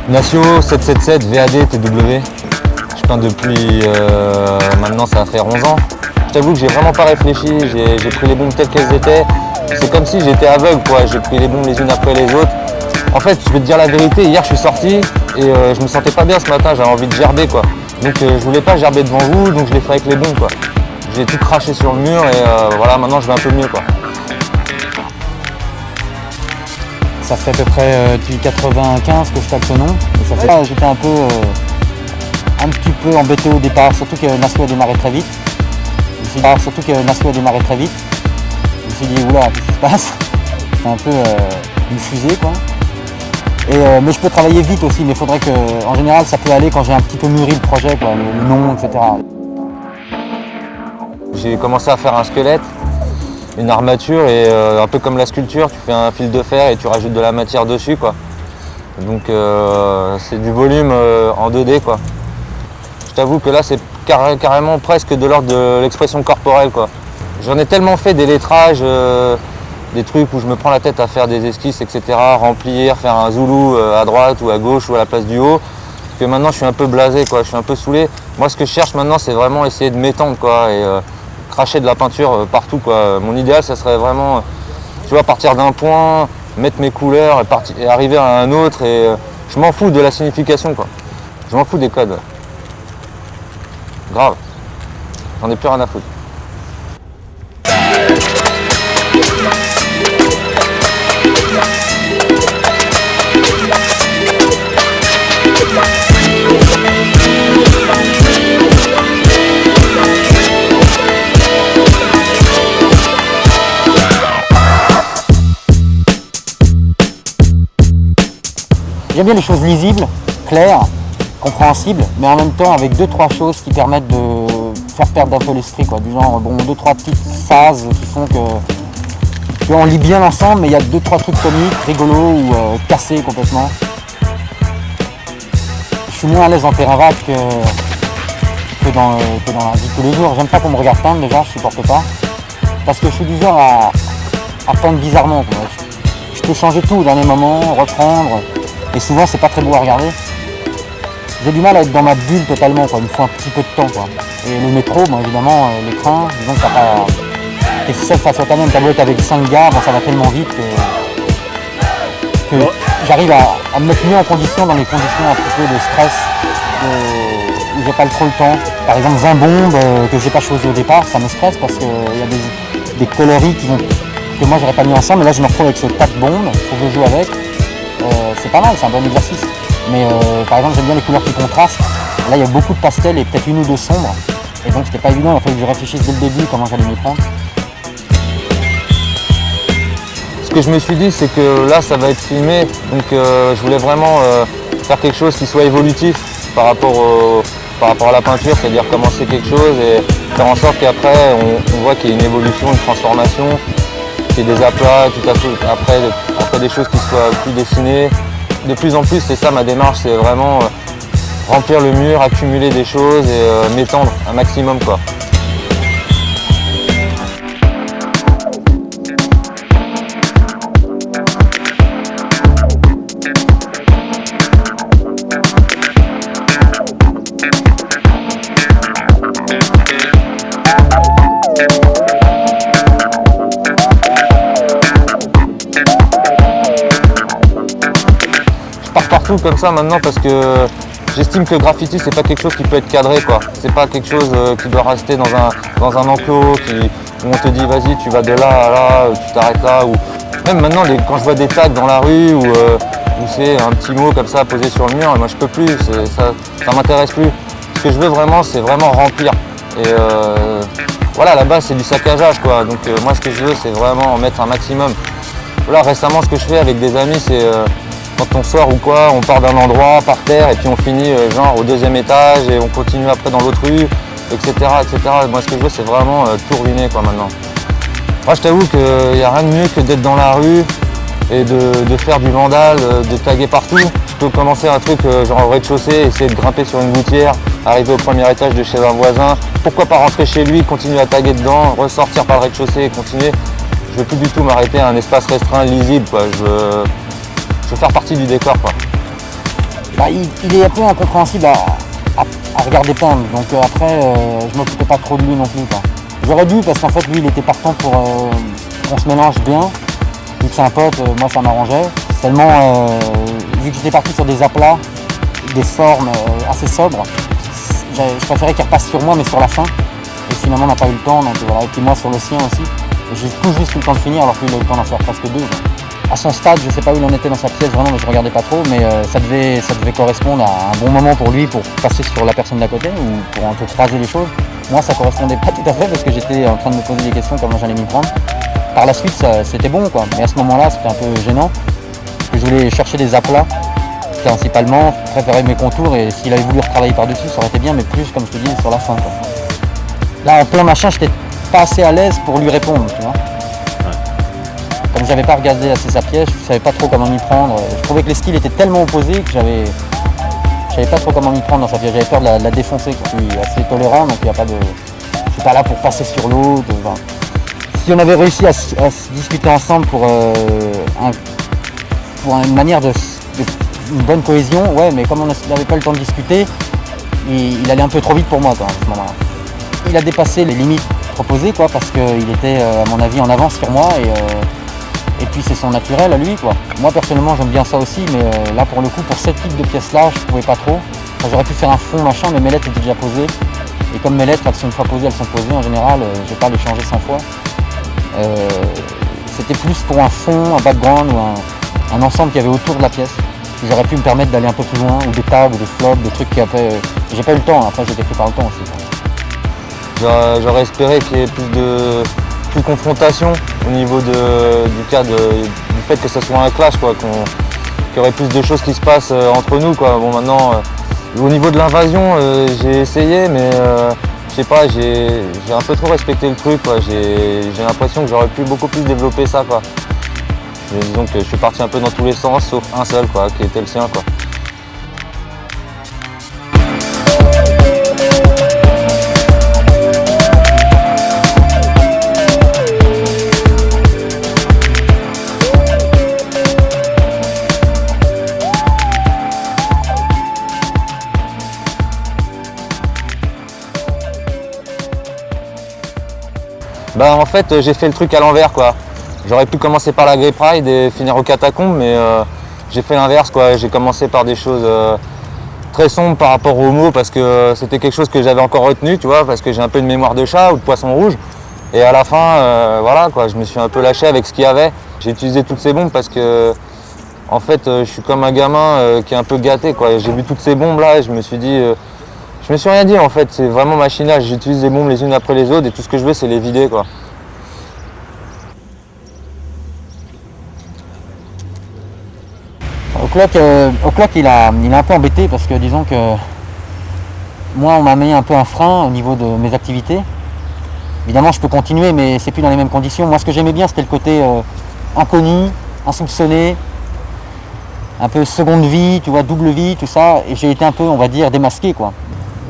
Nasio 777 VAD TW, je peins depuis maintenant ça va faire 11 ans. Je t'avoue que j'ai vraiment pas réfléchi, j'ai pris les bombes telles qu'elles étaient. C'est comme si j'étais aveugle quoi, j'ai pris les bombes les unes après les autres. En fait, je vais te dire la vérité, hier je suis sorti et je me sentais pas bien ce matin, j'avais envie de gerber quoi. Donc je voulais pas gerber devant vous, donc je l'ai fait avec les bombes quoi. J'ai tout craché sur le mur et voilà, maintenant je vais un peu mieux quoi. Ça fait à peu près depuis 95 que je tape ce nom. J'étais un petit peu embêté au départ, surtout que Nasio a démarré très vite. Je me suis dit oula, qu'est-ce qui se passe? C'est un peu une fusée quoi. Mais je peux travailler vite aussi, mais il faudrait que, en général, ça peut aller quand j'ai un petit peu mûri le projet, quoi, le nom, etc. J'ai commencé à faire un squelette, une armature et un peu comme la sculpture, tu fais un fil de fer et tu rajoutes de la matière dessus quoi. Donc c'est du volume en 2D quoi. Je t'avoue que là c'est carrément presque de l'ordre de l'expression corporelle quoi. J'en ai tellement fait des lettrages, des trucs où je me prends la tête à faire des esquisses etc, remplir, faire un zoulou à droite ou à gauche ou à la place du haut, que maintenant je suis un peu blasé quoi, je suis un peu saoulé. Moi ce que je cherche maintenant c'est vraiment essayer de m'étendre quoi et cracher de la peinture partout quoi. Mon idéal ça serait vraiment, tu vois, partir d'un point, mettre mes couleurs et arriver à un autre et je m'en fous de la signification quoi. Je m'en fous des codes. Grave. J'en ai plus rien à foutre. J'aime bien les choses lisibles, claires, compréhensibles, mais en même temps avec 2-3 choses qui permettent de faire perdre un peu l'esprit, quoi. Du genre, bon, 2-3 petites phases qui font que on lit bien l'ensemble, mais il y a 2-3 trucs comiques, rigolos ou cassés complètement. Je suis moins à l'aise en terrain vague que dans la vie de tous les jours. J'aime pas qu'on me regarde peindre déjà, je supporte pas. Parce que je suis du genre à peindre bizarrement, quoi. Je peux changer tout au dernier moment, reprendre. Et souvent c'est pas très beau à regarder. J'ai du mal à être dans ma bulle totalement quoi, il me faut un petit peu de temps quoi. Et le métro, bon évidemment, les trains, disons que t'es seul face à toi-même, t'as beau être avec 5 gars, bon, ça va tellement vite que j'arrive à me mettre mieux en condition dans les conditions un petit peu de stress, où j'ai pas trop le temps. Par exemple 20 bombes que j'ai pas choisi au départ, ça me stresse parce qu'il y a des coloris que moi j'aurais pas mis ensemble, et là je me retrouve avec ce tas de bombes, il faut que je joue avec. C'est pas mal, c'est un bon exercice. Mais par exemple, j'aime bien les couleurs qui contrastent. Là, il y a beaucoup de pastels et peut-être une ou deux sombres. Et donc, c'était pas évident, il a fallu que je réfléchisse dès le début comment j'allais m'y prendre. Ce que je me suis dit, c'est que là, ça va être filmé. Donc, je voulais vraiment faire quelque chose qui soit évolutif par rapport à la peinture, c'est-à-dire commencer quelque chose et faire en sorte qu'après, on voit qu'il y a une évolution, une transformation. Qu'il y ait des aplats, tout à fait, après des choses qui soient plus dessinées. De plus en plus, c'est ça ma démarche, c'est vraiment remplir le mur, accumuler des choses et m'étendre un maximum quoi. Partout comme ça maintenant parce que j'estime que le graffiti c'est pas quelque chose qui peut être cadré quoi. C'est pas quelque chose qui doit rester dans un enclos où on te dit vas-y tu vas de là à là, tu t'arrêtes là, ou même maintenant quand je vois des tags dans la rue où c'est un petit mot comme ça posé sur le mur, moi je peux plus, ça m'intéresse plus. Ce que je veux vraiment c'est vraiment remplir et voilà, là-bas c'est du saccageage quoi, donc moi ce que je veux c'est vraiment en mettre un maximum. Voilà, récemment ce que je fais avec des amis c'est quand on sort ou quoi, on part d'un endroit par terre et puis on finit genre au 2e étage et on continue après dans l'autre rue. etc., etc. Moi, ce que je veux, c'est vraiment tout ruiner, quoi, maintenant. Moi, je t'avoue qu'il n'y a rien de mieux que d'être dans la rue et de faire du vandal, de taguer partout. Je peux commencer un truc genre au rez-de-chaussée, essayer de grimper sur une gouttière, arriver au premier étage de chez un voisin. Pourquoi pas rentrer chez lui, continuer à taguer dedans, ressortir par le rez-de-chaussée et continuer. Je veux plus du tout m'arrêter à un espace restreint, lisible, quoi. Je veux faire partie du décor, quoi. Bah, il est un peu incompréhensible à regarder peindre, donc après je m'occupais pas trop de lui non plus, quoi. J'aurais dû, parce qu'en fait lui il était partant pour qu'on se mélange bien, vu que c'est un pote, moi ça m'arrangeait. Seulement vu que j'étais parti sur des aplats, des formes assez sobres, je préférais qu'il repasse sur moi mais sur la fin, et finalement on n'a pas eu le temps, donc voilà, et puis moi sur le sien aussi. Et j'ai tout juste eu le temps de finir alors qu'il a eu le temps d'en faire presque deux, quoi. À son stade, je ne sais pas où il en était dans sa pièce vraiment, mais je ne regardais pas trop, mais ça devait correspondre à un bon moment pour lui pour passer sur la personne d'à côté ou pour un peu croiser les choses. Moi, ça ne correspondait pas tout à fait parce que j'étais en train de me poser des questions comment j'allais m'y prendre. Par la suite, c'était bon, quoi. Mais à ce moment-là, c'était un peu gênant. Parce que je voulais chercher des aplats, principalement, préparer mes contours, et s'il avait voulu retravailler par-dessus, ça aurait été bien, mais plus, comme je te dis, sur la fin, quoi. Là, en plein machin, j'étais pas assez à l'aise pour lui répondre, tu vois. Comme j'avais pas regardé assez sa pièce, je savais pas trop comment m'y prendre. Je trouvais que les styles étaient tellement opposés que je savais pas trop comment m'y prendre dans sa pièce. J'avais peur de la défoncer. Je suis assez tolérant, donc il y a pas de. Je suis pas là pour passer sur l'autre. Enfin, si on avait réussi à se discuter ensemble pour une manière une bonne cohésion, ouais, mais comme on n'avait pas le temps de discuter, il allait un peu trop vite pour moi, quoi, à ce moment-là. Il a dépassé les limites proposées, quoi, parce qu'il était à mon avis en avance sur moi et puis c'est son naturel à lui, quoi. Moi personnellement j'aime bien ça aussi, mais là pour le coup pour ce type de pièces là je pouvais pas trop. Enfin, j'aurais pu faire un fond machin, mais mes lettres étaient déjà posées. Et comme mes lettres elles sont une fois posées, elles sont posées en général, je vais pas les changer 100 fois. C'était plus pour un fond, un background ou un ensemble qu'il y avait autour de la pièce. J'aurais pu me permettre d'aller un peu plus loin, ou des tags, ou des flops, des trucs qui après. J'ai pas eu le temps, après j'étais pris par le temps aussi, quoi. J'aurais espéré qu'il y ait plus de confrontation au niveau du fait que ce soit un clash, quoi, qu'il y aurait plus de choses qui se passent entre nous, quoi. Bon, maintenant, au niveau de l'invasion, j'ai essayé, mais je sais pas, j'ai un peu trop respecté le truc, quoi. J'ai l'impression que j'aurais pu beaucoup plus développer ça, quoi. Disons que je suis parti un peu dans tous les sens, sauf un seul, quoi, qui était le sien, quoi. Bah en fait j'ai fait le truc à l'envers, quoi. J'aurais pu commencer par la Grey Pride et finir aux catacombes, mais j'ai fait l'inverse, quoi. J'ai commencé par des choses très sombres par rapport aux mots parce que c'était quelque chose que j'avais encore retenu, tu vois, parce que j'ai un peu une mémoire de chat ou de poisson rouge. Et à la fin, voilà, quoi, je me suis un peu lâché avec ce qu'il y avait. J'ai utilisé toutes ces bombes parce que en fait je suis comme un gamin qui est un peu gâté, quoi. J'ai vu toutes ces bombes là et je me suis dit je me suis rien dit en fait, c'est vraiment machinal, j'utilise les bombes les unes après les autres et tout ce que je veux c'est les vider, quoi. Au clock il a un peu embêté parce que disons que moi on m'a mis un peu un frein au niveau de mes activités. Évidemment je peux continuer mais c'est plus dans les mêmes conditions. Moi ce que j'aimais bien c'était le côté inconnu, insoupçonné, un peu seconde vie, tu vois, double vie, tout ça, et j'ai été un peu, on va dire, démasqué, quoi.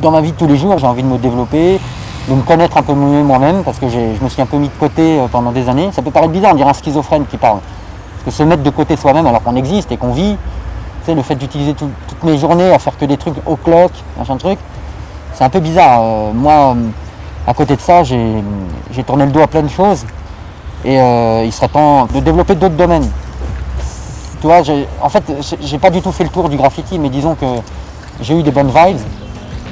Dans ma vie de tous les jours, j'ai envie de me développer, de me connaître un peu mieux moi-même, parce que je me suis un peu mis de côté pendant des années. Ça peut paraître bizarre, on dirait un schizophrène qui parle. Parce que se mettre de côté soi-même alors qu'on existe et qu'on vit, tu sais, le fait d'utiliser toutes mes journées à faire que des trucs au clock, machin de truc, c'est un peu bizarre. Moi, à côté de ça, j'ai tourné le dos à plein de choses, et il serait temps de développer d'autres domaines. Tu vois, en fait, j'ai pas du tout fait le tour du graffiti, mais disons que j'ai eu des bonnes vibes.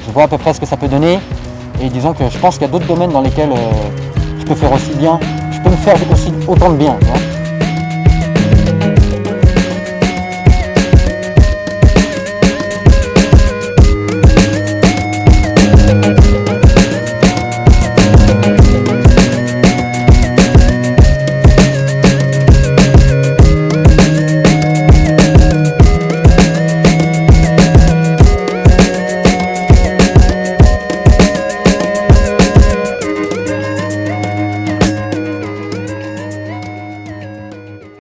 Je vois à peu près ce que ça peut donner. Et disons que je pense qu'il y a d'autres domaines dans lesquels je peux faire aussi bien. Je peux me faire aussi autant de bien. Tu vois.